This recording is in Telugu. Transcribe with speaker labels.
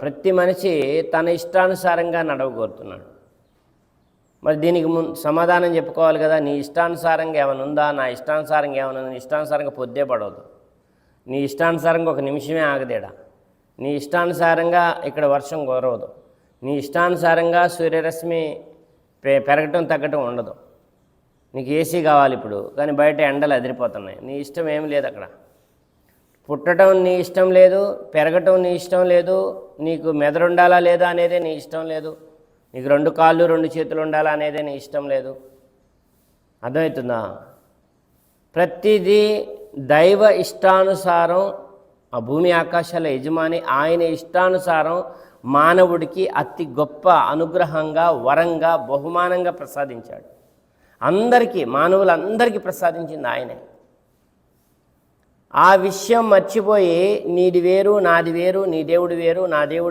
Speaker 1: ప్రతి మనిషి తన ఇష్టానుసారంగా నడవగోరుతున్నాడు. మరి దీనికి సమాధానం చెప్పుకోవాలి కదా. నీ ఇష్టానుసారంగా ఏమైనా ఉందా? నా ఇష్టానుసారంగా ఏమైనా ఉందా? నీ ఇష్టానుసారంగా పొద్దే పడవద్దు. నీ ఇష్టానుసారంగా ఒక నిమిషమే ఆగదేడా. నీ ఇష్టానుసారంగా ఇక్కడ వర్షం కురవదు. నీ ఇష్టానుసారంగా సూర్యరశ్మి పెరగటం తగ్గటం ఉండదు. నీకు ఏసీ కావాలి ఇప్పుడు, కానీ బయట ఎండలు అదిరిపోతున్నాయి. నీ ఇష్టం ఏమి లేదు అక్కడ. పుట్టడం నీ ఇష్టం లేదు, పెరగటం నీ ఇష్టం లేదు, నీకు మెదడు ఉండాలా లేదా అనేదే నీ ఇష్టం లేదు, నీకు 2 కాళ్ళు 2 చేతులు ఉండాలా అనేదే నీ ఇష్టం లేదు. అర్థమవుతుందా? ప్రతిదీ దైవ ఇష్టానుసారం. ఆ భూమి ఆకాశాల యజమాని ఆయన ఇష్టానుసారం మానవుడికి అతి గొప్ప అనుగ్రహంగా, వరంగా, బహుమానంగా ప్రసాదించాడు. అందరికీ, మానవులందరికీ ప్రసాదించింది ఆయనే. ఆ విషయం మర్చిపోయి నీది వేరు, నాది వేరు, నీ దేవుడు వేరు, నా దేవుడు